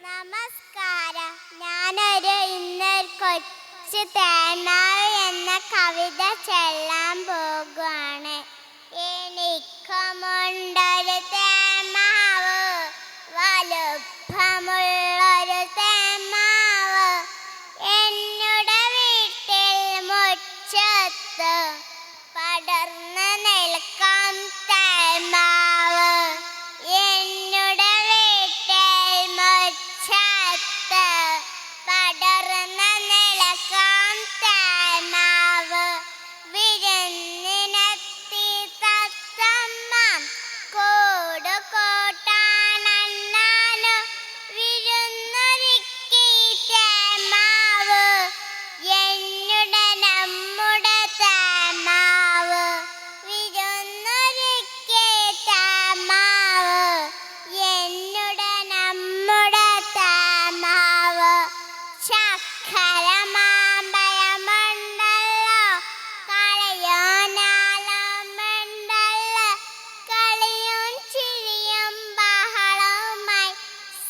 നമസ്കാരം. ഇന്നൊരു കൊച്ചു തേന്മാവ് എന്ന കവിത ചൊല്ലാൻ പോകുകയാണ്. എനിക്കുമുണ്ടൊരു തേന്മാവ്, വലുപ്പമുള്ളൊരു തേന്മാവ്, എന്നുടെ വീട്ടിൽ മുറ്റത്ത് പടർന്ന് നിൽക്കാം തേന്മാവ്. എന്നുടെ വീട്ടിൽ മുറ്റത്ത് പടർന്ന് നിൽക്കാം തേന്മാവ്. വിരുന്നിനെത്തി തത്തമ്മ കൂട് കൂട്ടാനെന്നാനു വിരുന്നൊരുക്കി തേന്മാവ്. എന്നുടെ നമ്മുടെ തേന്മാവ്, വിരുന്നൊരുക്കി തേന്മാവ്. എന്നുടെ നമ്മുടെ തേന്മാവ്. ചക്കര മാമ്പഴമുണ്ടല്ലോ, കളിയോനാളമുണ്ടല്ലോ, കളിയും ചിരിയും ബഹളവുമായി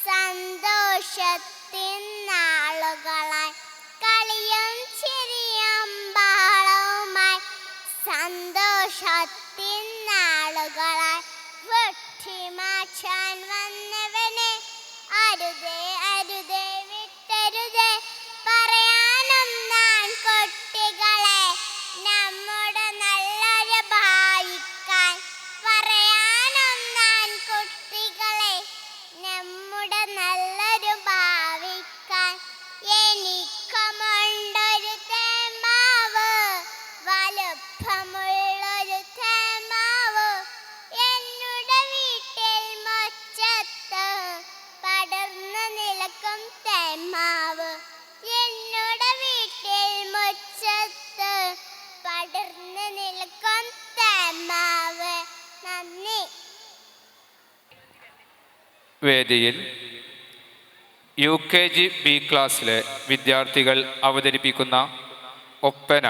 സന്തോഷത്തിൻ നാളുകളായി. കളിയും ചിരിയും ബഹളവുമായി സന്തോഷത്തിൻ നാളുകളായി. വെട്ടിമാറ്റാൻ വന്നവനെ അരുതേ അരുതേ വിട്ടരുതേ പറയാനൊന്നാൻ കുട്ടികളെ, നമ്മുടെ നല്ലൊരു ഭാവിക്കാൻ പറയാനൊന്നാൻ കുട്ടികളെ, നമ്മുടെ നല്ലൊരു ഭാവിക്കാൻ. എനിക്കുമുണ്ടൊരു തേന്മാവ്, വലുപ്പമുള്ളൊരു തേന്മാവ്, എന്നുടെ വീട്ടിൽ മുറ്റത്ത് പടർന്ന് നിൽക്കും തേന്മാവ്. എന്നുടെ വീട്ടിൽ മുറ്റത്ത് പടർന്ന് നിൽക്കും തേന്മാവ്. നന്ദി. വേദിയിൽ UKG B ക്ലാസ്സിലെ വിദ്യാർത്ഥികൾ അവതരിപ്പിക്കുന്ന ഒപ്പന.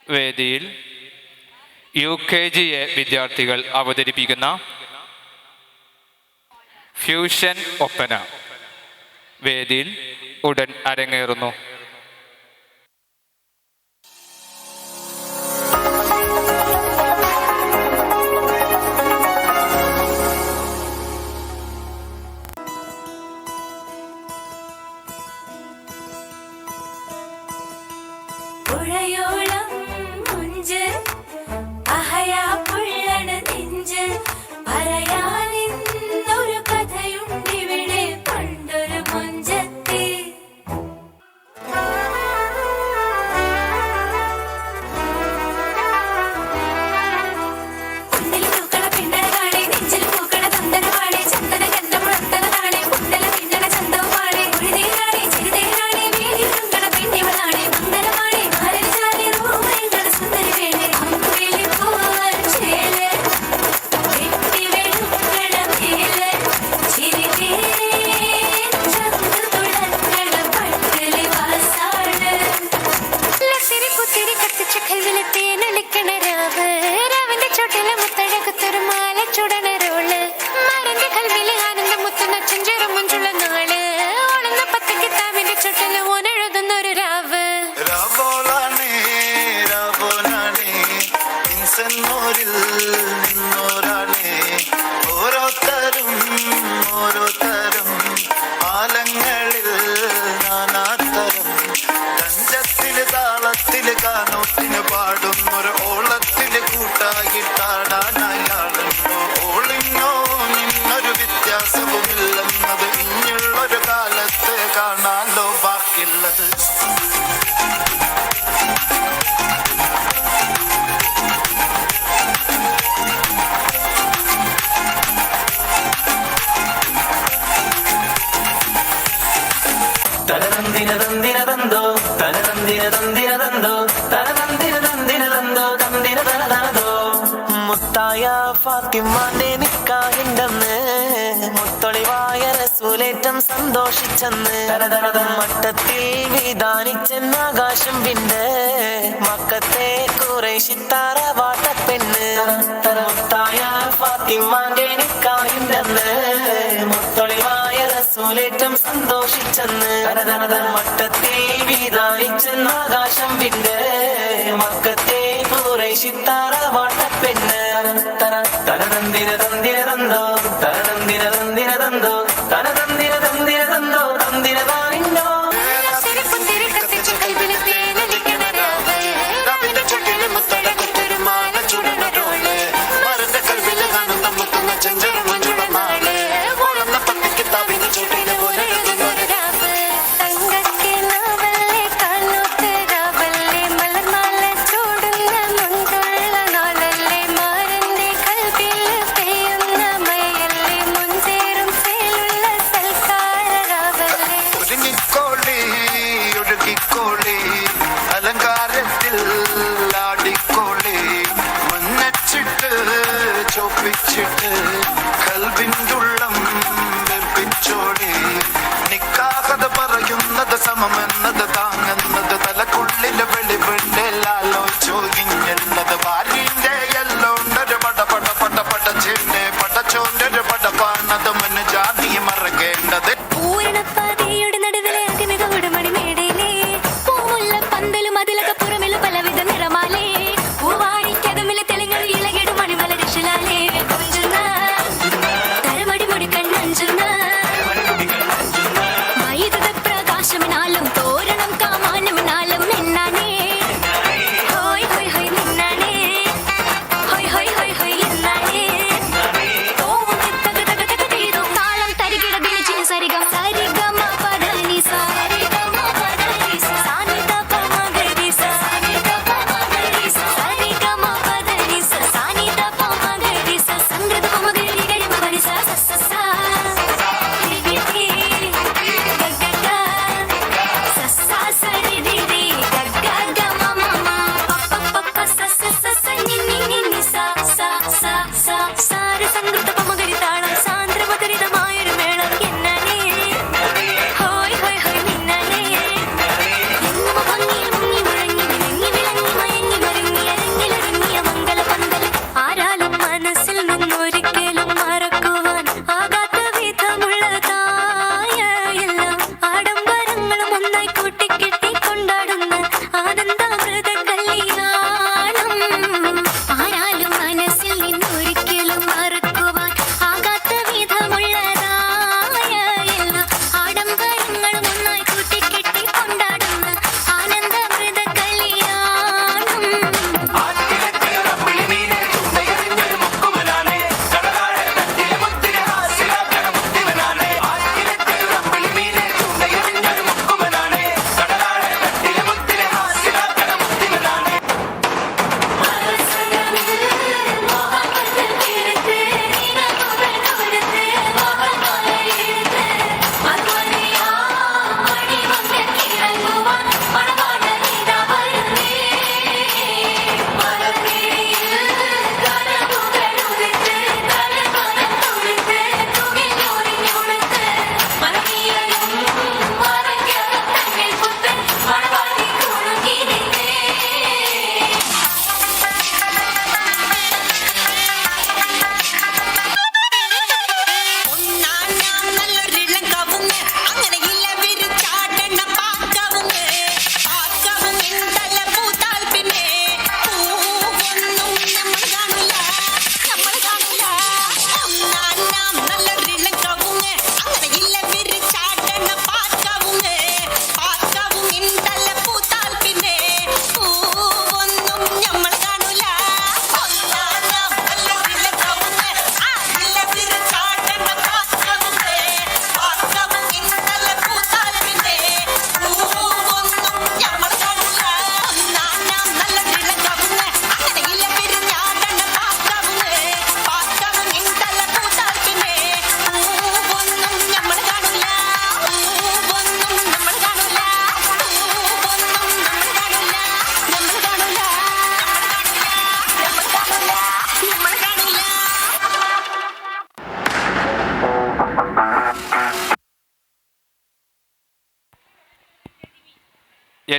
വേദിയിൽ UKG വിദ്യാർത്ഥികൾ അവതരിപ്പിക്കുന്ന ഫ്യൂഷൻ ഒപ്പന വേദിയിൽ ഉടൻ അരങ്ങേറുന്നു. മുത്തായ ഫാത്തിമാന്റെ നിക്കാഹിണ്ടെന്ന് മുത്തൊളിവായ റസൂലേറ്റം സന്തോഷിച്ചെന്ന് മട്ടത്തിൽ വിധാനിച്ചെന്നാകാശം വിണ്ട് മക്കത്തെ കുറേശിത്താറ വാട്ടപ്പെണ്ണ് മുത്തായ ഫാത്തിമാന്റെ നിക്കാഹിണ്ടെന്ന് മുത്തൊളിവായ റസൂലേറ്റം സന്തോഷിച്ചെന്ന് മട്ടത്തിൽ വിധാനിച്ചെന്നാകാശം വിണ്ട് മക്കത്തെ കുറേശിത്താറ വാട്ടപ്പെണ്ണ് തനതന്തിര തന്തിര തന്തോ തനതന്തിര തന്തിര തന്തോ തനതന്തിര തന്തിര തന്തോ തന്തിര താനിന്നോ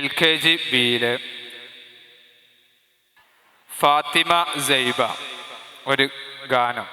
LKG ബിയിലെ ഫാത്തിമ സൈബ ഒരു ഗാനം.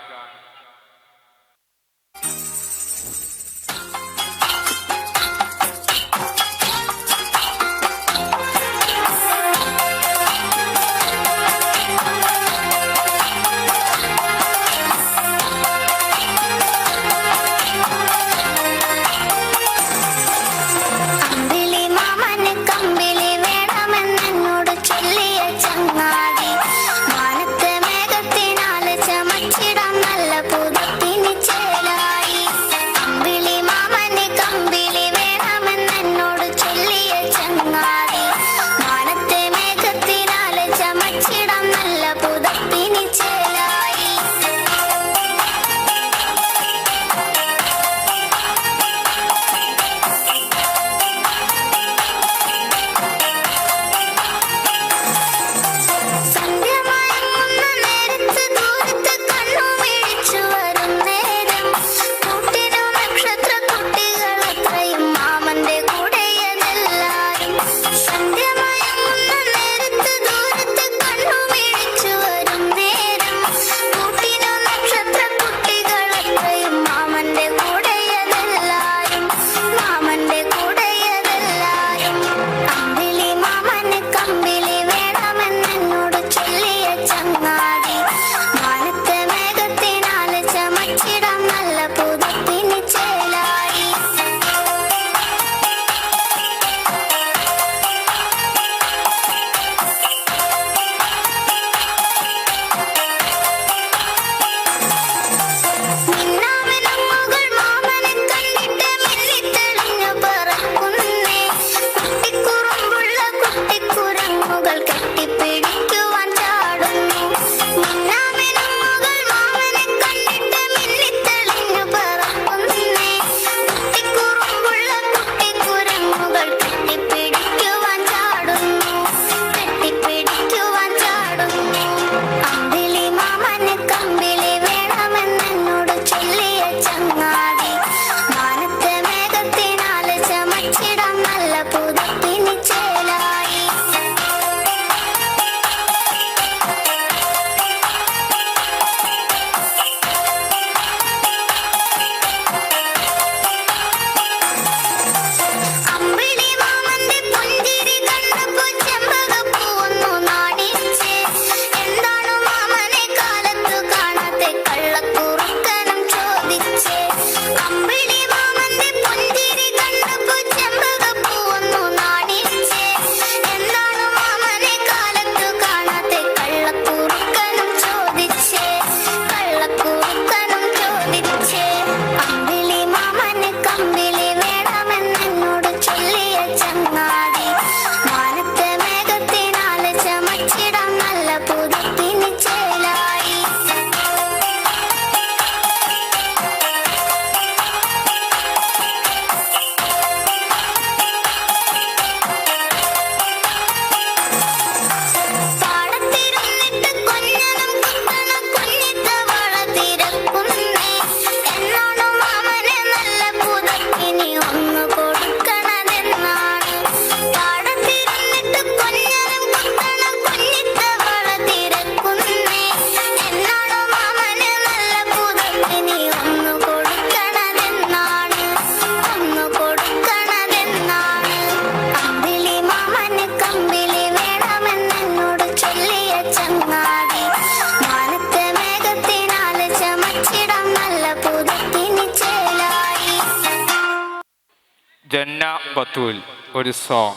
ജന്ന ബത്തൂൽ ഒരു സോങ്.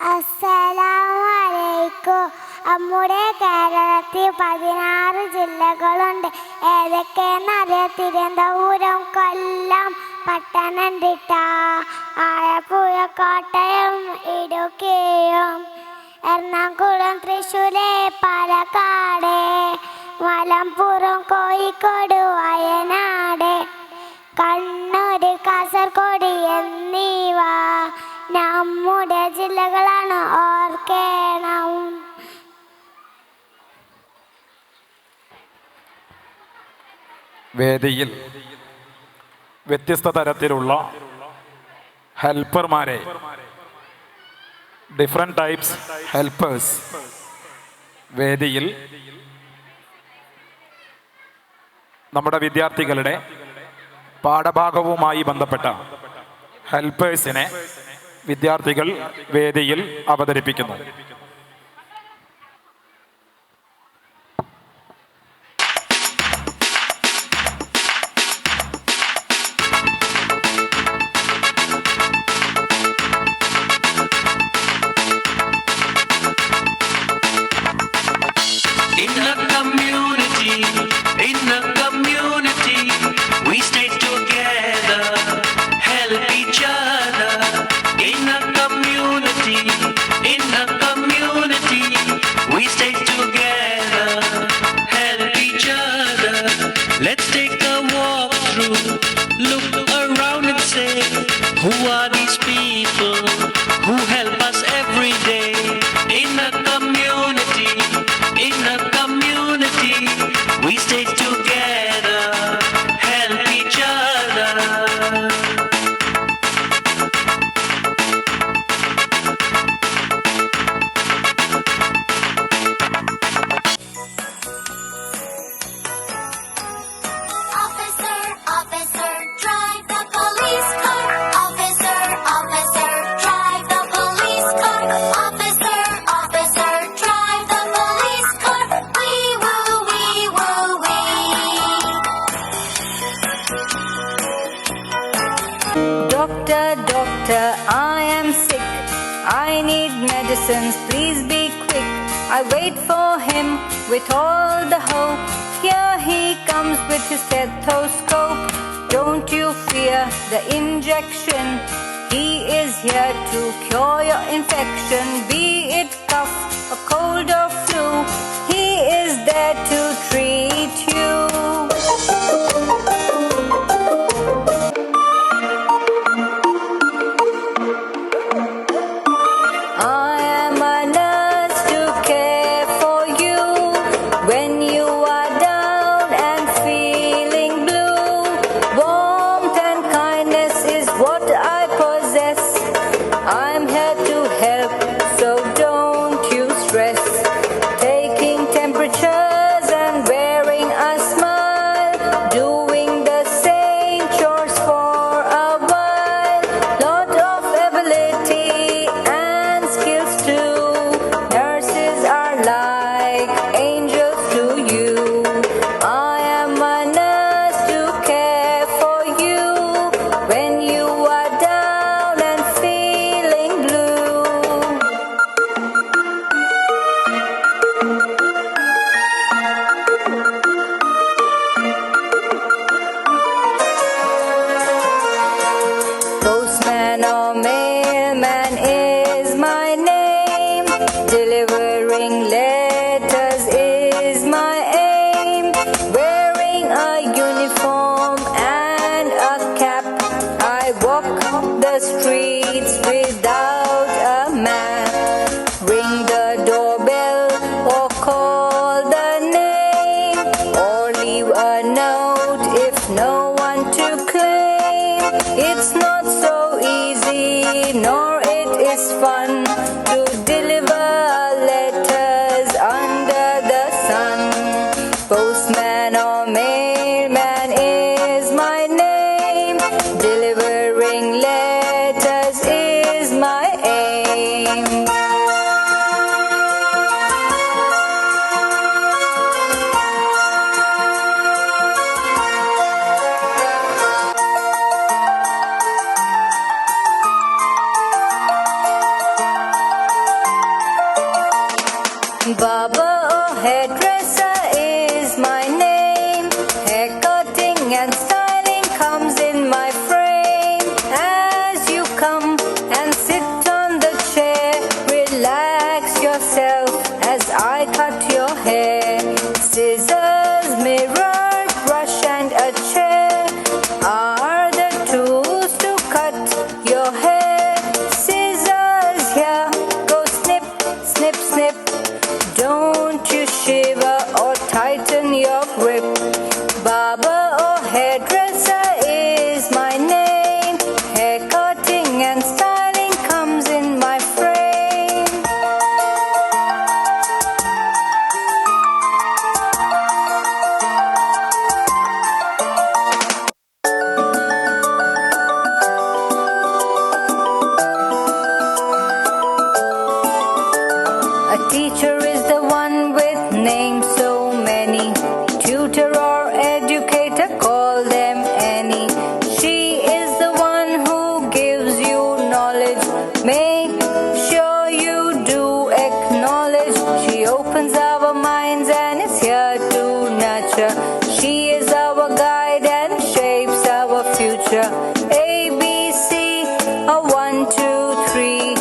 അസ്സലാമലൈക്കും. നമ്മുടെ കേരളത്തിൽ 16 ജില്ലകളുണ്ട്. ഏതൊക്കെയെന്നറിയാം? തിരുവനന്തപുരം, കൊല്ലം, പത്തനംതിട്ട, ആലപ്പുഴ, കോട്ടയം, ഇടുക്കിയും, എറണാകുളം, തൃശ്ശൂർ, പാലക്കാട്, മലപ്പുറം, കോഴിക്കോട്, വയനാട്, കണ്ണൂർ, കാസർഗോഡ് എന്നിവ നമ്മുടെ ജില്ലകളാണ്. ഓർക്കണം. വേദിയിൽ വ്യത്യസ്ത തരത്തിലുള്ള ഹെൽപ്പർമാരെ, ഡിഫറെൻറ്റ് ടൈപ്സ് ഹെൽപ്പേഴ്സ് വേദിയിൽ നമ്മുടെ വിദ്യാർത്ഥികളുടെ പാഠഭാഗവുമായി ബന്ധപ്പെട്ട ഹെൽപ്പേഴ്സിനെ വിദ്യാർത്ഥികൾ വേദിയിൽ അവതരിപ്പിക്കുന്നു. In a community, we stay together, help each other. In a community, we stay together, help each other. Let's take a walk through, look around and say, who are these people who help us every day? In a community, we stay together, help each other. Officer, officer, drive the police car. Officer, officer, drive the police car. Officer, officer, drive the police car. Wee woo, wee woo, wee. Doctor, doctor, I am sick. I need medicines, please be quick. I wait for him with all the hope. Here he comes with his stethoscope. Don't you fear the injection. He is here to cure your infection. Be it cough, a cold or flu, he is there to treat you. I am a nurse to care for you when you are down and feeling blue. Warmth and kindness is what I possess. I'm here to help, so don't you stress. Taking temperatures and wearing a smile, doing the same chores for a while. Lot of ability and skills too. Nurses are like angels to you. I am a nurse to care for you when you are down and feeling blue. Postman or mailman is my name. Delivering letters is my aim. Wearing a uniform and a cap, I walk the streets without a map. Ring the doorbell or call the name, or leave a note if no one to claim. It's not so easy, nor it is fun to deliver letters under the sun. Postman or mailman is my name. Delivering letters is my aim. Barber or hairdresser is my name. Hair cutting and styling comes in my frame. As you come and sit on the chair, relax yourself as I cut your hair. Scissors, mirror, brush and a chair are the tools to cut your hair. Scissors here, go snip, snip, snip. Don't you shiver or A teacher is the one with names so many. Tutor or educator, call them any. She is the one who gives you knowledge. Make sure you do acknowledge. She opens our minds and is here to nurture. She is our guide and shapes our future. A, B, C, a 1, 2, 3.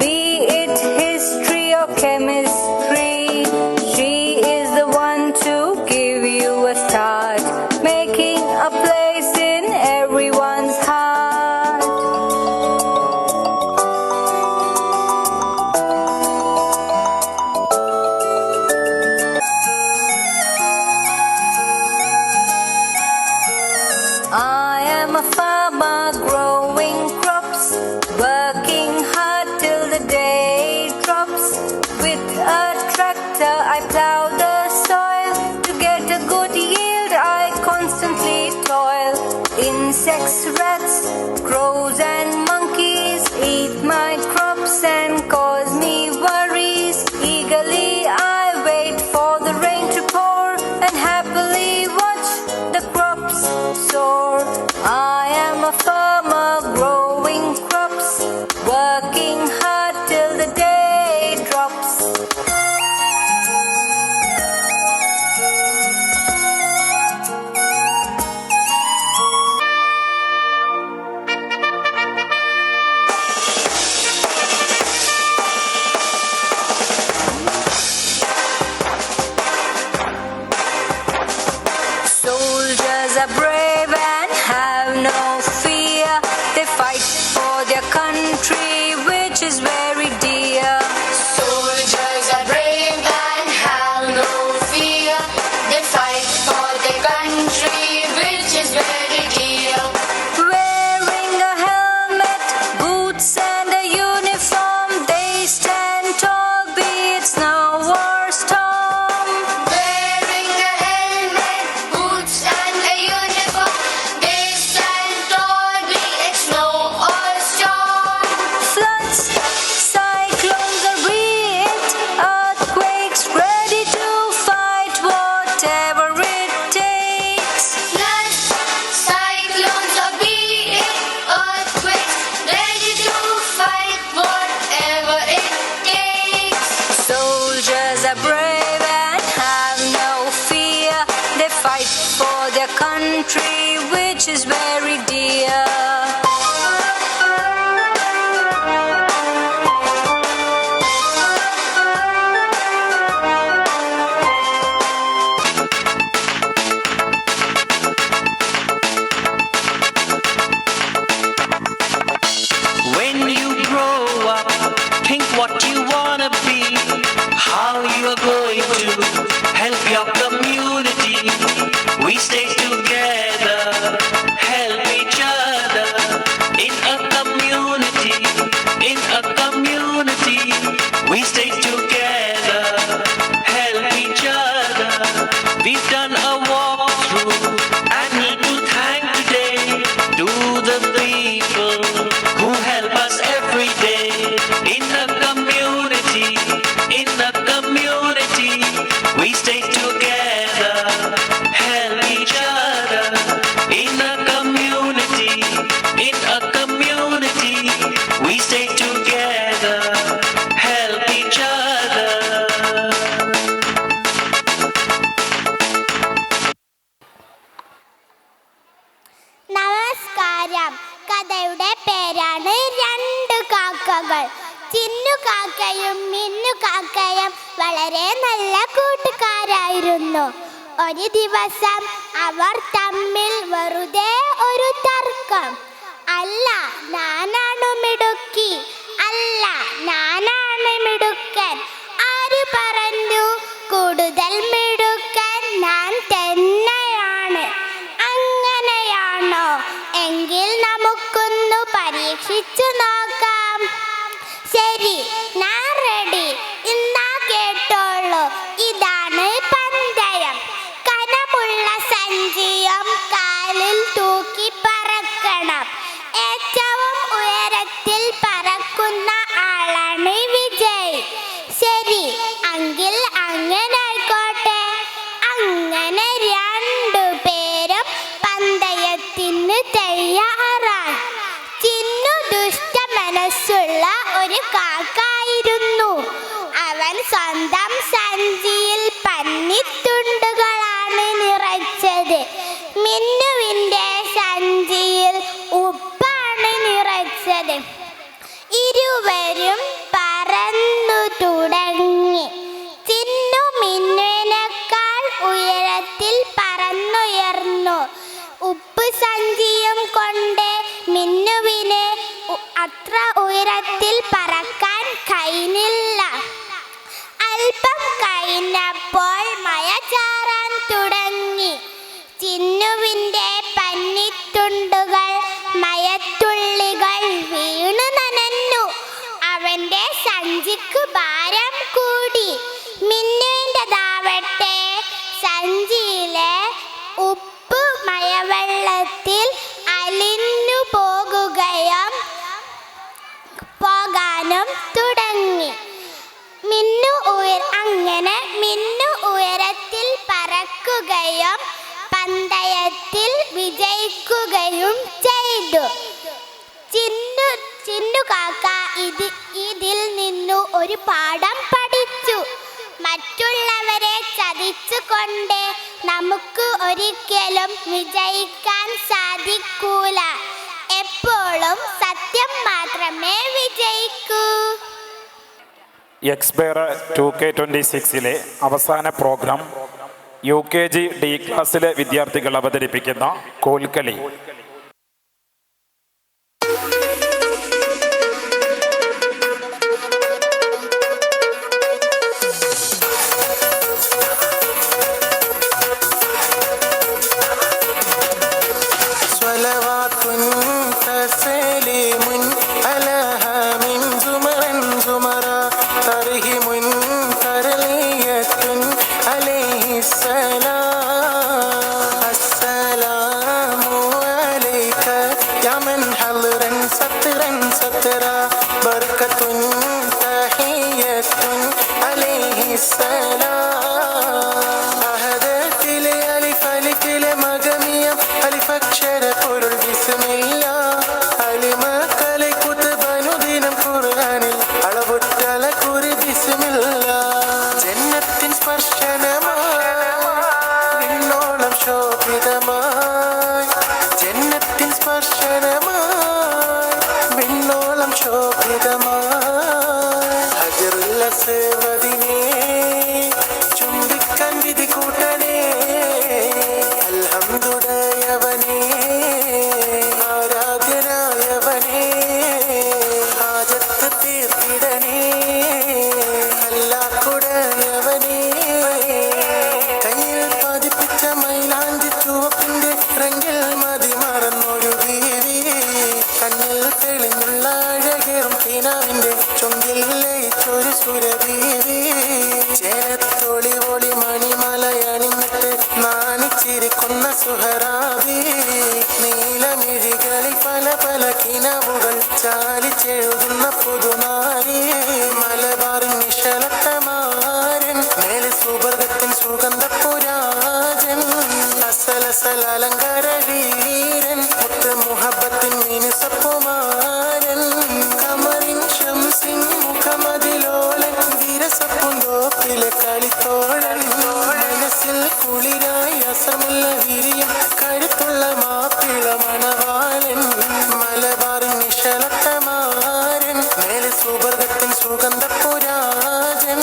Be it history or chemistry. She is the one to give you a start, making a place in everyone's heart. I am a farmer growing crops, working hard till the day drops. With a tractor I plow the soil. To get a good yield I constantly toil. Insects, rats, crows and monkeys eat my crops and cause me worries. Eagerly I wait for the rain to pour and happily watch the crops soar. I am a farmer growing crops, working hard till the day drops. Soldiers are brave and have no fear. They fight for their country, which is very dear. Soldiers are brave and have no fear. They fight for their country, which is very dear. Wearing a helmet, boots and a uniform, they stand tall, be it snow or storm. Wearing a helmet, boots and a uniform, they stand tall, be it snow or storm. Floods, cyclones or be it earthquakes, ready to fight whatever it takes. Floods, cyclones or be it earthquakes, ready to fight whatever it takes. Soldiers are brave and have no fear. They fight for their country, which is very dear. When you grow up, think what you wanna be, how you are going to help your community. We stay together, help each other in a community, in a community. We stay together, help each other. We've done a walkthrough and need to thank today to the people who help us every day. In a community, in a community, we stay together, help each other. In a community, in a community, we stay together, help each other. നമസ്കാരം. കഥയുടെ പേരാണ് രണ്ട് കാക്കകൾ. ചിന്നു കാക്കയും മിന്നു കാക്കയും വളരെ നല്ല കൂട്ടുകാരായിരുന്നു. ഒരു ദിവസം അവർ തമ്മിൽ വെറുതെ ഒരു തർക്കം. അല്ല ഞാനാണ് മിടുക്കി, അല്ല ഞാനാണ് മിടുക്കൻ. ആര് പറഞ്ഞു കൂടുതൽ മിടുക്കൻ ഞാൻ തന്നെയാണ്? അങ്ങനെയാണോ? എങ്കിൽ നമുക്കൊന്നു പരീക്ഷിച്ചു നോക്കാം. ശരി, ഞാൻ റെഡി. ഇന്നാ കേട്ടോളൂ, ഇതാണ് പന്തയം. കനമുള്ള സഞ്ചിയും കാലിൽ തൂക്കി പറക്കണം. ഏറ്റവും ഉയരത്തിൽ പറക്കണം. സഞ്ചിയിൽ പന്നിത്തുണ്ടുകളാണ് നിറച്ചത്. മിന്നുവിൻ്റെ സഞ്ചിയിൽ ഉപ്പാണ് നിറച്ചത്. ഇരുവരും പറന്നു തുടങ്ങി. ചിന്നു മിന്നുവിനേക്കാൾ ഉയരത്തിൽ പറന്നുയർന്നു. ഉപ്പ് സഞ്ചിയും കൊണ്ട് മിന്നുവിന് അത്ര ഉയരത്തിൽ പറക്കാൻ കഴിഞ്ഞില്ല. അല്പം കഴിഞ്ഞപ്പോൾ മഴ ചാറാൻ തുടങ്ങി. ചിന്നുവിൻ്റെ പന്നിത്തുണ്ടുകൾ മഴത്തുള്ളികൾ വീണു നനഞ്ഞു. അവൻ്റെ സഞ്ചിക്ക് ഭാരം കൂടി. മിന്നുവിൻ്റെതാവട്ടെ സഞ്ചിയിലെ ഉപ്പ് മഴവെള്ളത്തിൽ അലിഞ്ഞു പോകാനും തുടങ്ങി. അങ്ങനെ മിന്നു ഉയരത്തിൽ പറക്കുകയും പന്തയത്തിൽ വിജയിക്കുകയും ചെയ്തു. ചിന്നു കാക്ക ഇതിൽ നിന്നു ഒരു പാഠം പഠിച്ചു. മറ്റുള്ളവരെ ചതിച്ചുകൊണ്ട് നമുക്ക് ഒരിക്കലും വിജയിക്കാൻ സാധിക്കൂല. എപ്പോഴും സത്യം മാത്രമേ വിജയിക്കൂ. എക്സ്പയർ 2K26 അവസാന പ്രോഗ്രാം UKG D ക്ലാസ്സിലെ വിദ്യാർത്ഥികൾ അവതരിപ്പിക്കുന്ന കോൽക്കളി. ചാലിച്ചെഴുതുന്ന പുതുനാരി മലബാറിൻ നിശലത്തമാരൻ മേലെ സുവർഗത്തിൻ സുഗന്ധപുരാജൻ അസലസല അലങ്കാര വീരൻ മുത്ത് മുഹബത്തിൻ മിനുസപ്പുമാരൻ കമറിൻ ഷംസിൻ മുഖമതിലോലൻ വീരസപ്പുന്തോപ്പിലെ കളിത്തോഴൻ മനസ്സിൽ കുളിരായി അസമുള്ള വിരിയും കരുത്തുള്ള മാപ്പിള മണവാളൻ മലബാറിൻ നിശലത്തമാരൻ മേലെ സുവർഗത്തിൻ സുഗന്ധപുരാജൻ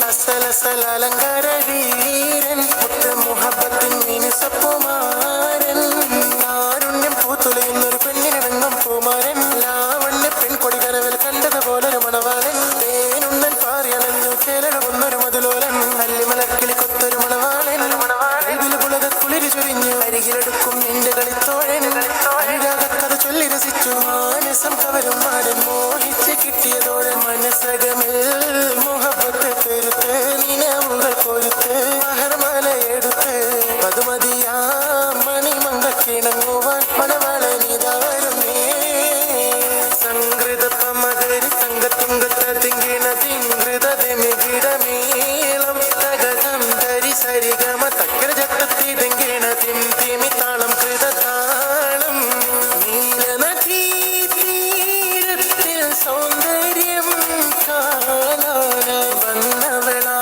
അസലസല അലങ്കാര വീരൻ മുത്ത് മുഹബത്തിൻ മിനുസപ്പുമാരൻ കാരുണ്യം പൂത്തുലയുന്നൊരു പെണ്ണിനിണങ്ങും പൂമാരൻ ലാവണ്യ പെൺകൊടി കരവിൽ കണ്ടതുപോലൊരു മണവാളൻ തേനുണ്ണൻ പാറിയണഞ്ഞു ചേലഴുകുന്നൊരു മതിലോലൻ അല്ലിമലക്കിളി കൊത്തൊരു മണവാളൻ പുളക കുളിരി ചൊരിഞ്ഞു അരികിലെടുക്കും നിന്റെ കളിത്തോഴൻ അനുരാഗക്കഥ ചൊല്ലി രസിച്ചു മാനസം കവരും മാരൻ മോഹിച്ച് കിട്ടിയതോടെ മനസ്സകമിൽ മുഹബത്ത് പെരുത്ത് നിലവുകൾ കൊരുത്ത് മഹർമാല എടുത്ത് മധുമതിയാ മണിമങ്കക്കിണങ്ങുവാൻ മണവാളനിതാ വരുന്നേ സംഗൃത പമകരി സംഗത്തുങ്കത്ത തിങ്കിണ തിങ്കൃത തിമികിടമേളം തകതം ധരി സരിഗമ തക്കര ജത്തത്തി തിങ്കിണ തിം തിമി താളം കൃതതാളം നീലനദീ തീരത്തിൽ സൗന്ദര്യം കാണാനായി വന്നവളാ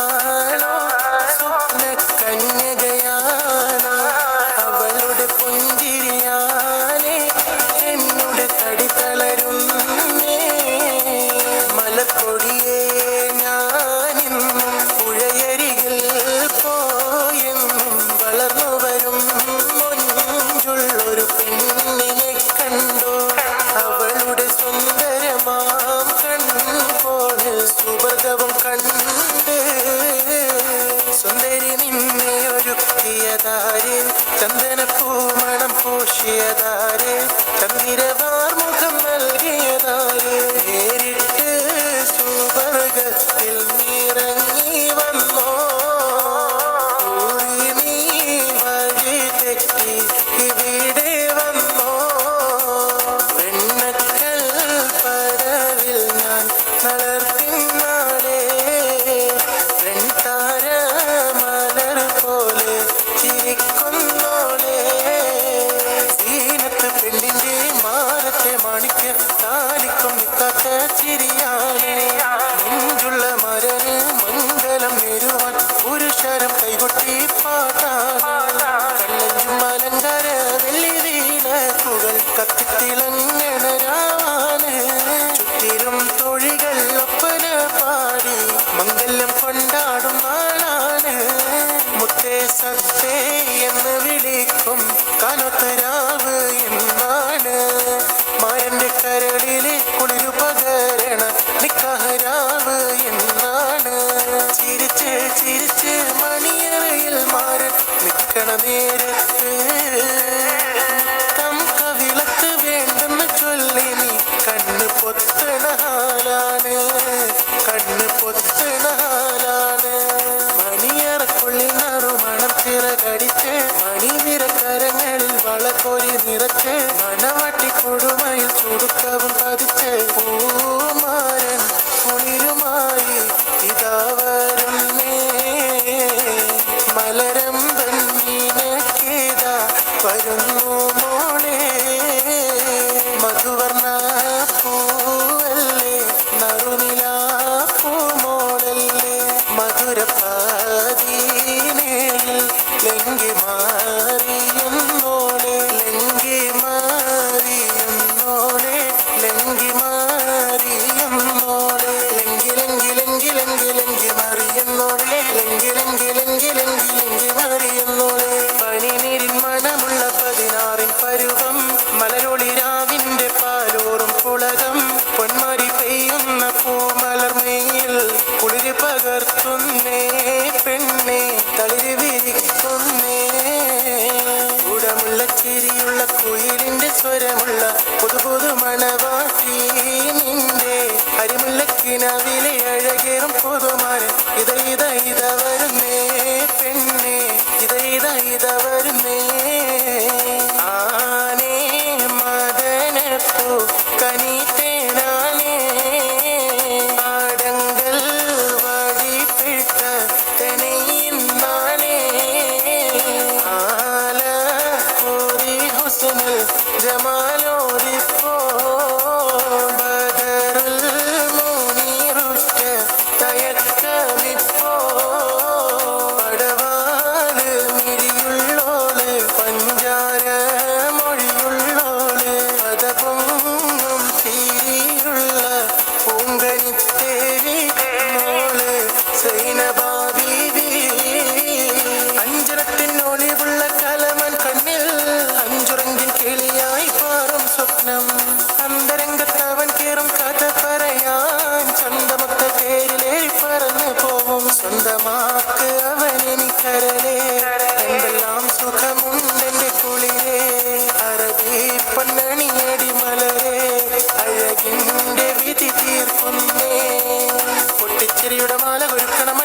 ചന്ദനപ്പൂമണം പൂശിയതാരെ ചന്ദിരവാർ മുഖം നൽകിയതാരെ നേരിട്ട് സുവർഗത്തിൽ നിറങ്ങി വന്നോ ഊരി നീ വഴി തെറ്റി ഇവിടെ വന്നോ വെണ്ണക്കൽ പടവിൽ ഞാൻ നളർത്തിന്നാളെ വെൺതാര മലർ പോലെ ചിരിക്കുന്നോളെ സീനത്ത് പെണ്ണിന്റെ മാനത്തെ മാണിക്ക് താലിക്കും നിൽക്കാത്ത ചിരിയാണ് നെഞ്ചുള്ള മരന് മംഗലം നേരുവാൻ പുരുഷരം കൈകൊട്ടി പാട്ടാണ് കണ്ണഞ്ചും അലങ്കാര വെള്ളി വീണക്കുകൾ കത്തിത്തിളങ്ങണരാണ് ചുറ്റിലും തൊഴികൾ ഒപ്പന പാടി മംഗല്യം കൊണ്ടാടും നാളാണ് മുത്തേ സത്തേ എന്ന് വിളിക്കും കാനോത്തരാവ് എന്നാണ് മായന്റെ കരളിലെ കുളിരു പകരണ നിക്കഹരാവ് എന്നാണ് ചിരിച്ച് ചിരിച്ച് മണിയറയിൽ മാറി നിക്കണ നേരത്ത് കവിളത്ത് വേണ്ടെന്ന് ചൊല്ലി നീ കണ്ണ് പൊത്തണ ഹാലാണ് കണ്ണ് പൊത്തണ ഹാലാണ് മണിയറക്കുള്ളിൽ നറുമണം ചിറകടിച്ച് മണിനിരക്കരങ്ങളിൽ വളക്കോരി നിറച്ച് മണവാട്ടി കൊടുമയിൽ ചുടുക്കവും പതിച്ച് പൂമാരൻ കുളിരുമായി ഇതാ വരുന്നേ മലരമ്പൻ മീനക്കേതാ വരുന്നു മോളെ മധുവർണ്ണ പൂവല്ലേ നറുനിലാ പൂമോളല്ലേ മധുരപാതീനയിൽ ലങ്കി മാറിയുന്നോളെ ലങ്കി മാറിയുന്നോളെ ലങ്കി മാറിയുന്നോളെ ലങ്കി ലങ്കി ലങ്കി ലങ്കി ലങ്കി മാറിയുന്നോളെ ലങ്കി ലങ്കി ലങ്കി ലങ്കി ലങ്കി മാറിയുന്നോളെ പനിനീരിൻ മണമുള്ള 16 പരുവം മലരൊളിരാവിന്റെ പാലോറും പുളകം പൊന്മാരി പെയ്യുന്ന പൂമലർമയിൽ കുളിര് പകർത്തുന്നേ പെണ്ണെ തളിര് വിരിക്കുന്നേ ഉടമുള്ള ചിരിയുള്ള കുയിലിന്റെ സ്വരമുള്ള പുതു പുതു മണവാട്ടി നിന്റെ അരിമുല്ല കിനാവിലെ അഴകേറും പുതുമാരൻ ഇത ഇത ഇത വരുന്നേ പെണ്ണെ ഇത ഇത ഇത വരുന്നേ ആനേ മദനപ്പൂ കനിത്തേനാനേ ആടങ്കൽ വഴിപ്പിട്ട തെനയിന്നാനേ ആല കോരി ഹുസ്നുൽ ജമാലോരിപ്പോ ബദറുൽ മുനീറുറ്റ തയക്കമിപ്പോ പടവാള് മിഴിയുള്ളോള് പഞ്ചാര മൊഴിയുള്ളോള് പദപൊങ്ങും തീരിയുള്ള പൂങ്കനിത്തേരി മോള് സൈനബാ ബീവി അഞ്ചരത്തിനൊളിവുള്ള കലമൻ കണ്ണിൽ അഞ്ചുറങ്ങിൻ കിളിയായി പാറും സ്വപ്നം അന്തരംഗത്തവൻ കേറും കഥ പറയാൻ ചന്തമൊത്ത പേരിലേറി പറന്നു പോവും സ്വന്തമാക്ക് അവനെനിക്കരലേ എന്തെല്ലാം സുഖമുണ്ടെന്റെ കുളിരേ അറബി പൊന്നണിയടി മലരേ അഴകിന്റെ വിധി തീർക്കുന്നേ പൊട്ടിച്ചിരിയുടെ മാല ഒരുക്കണം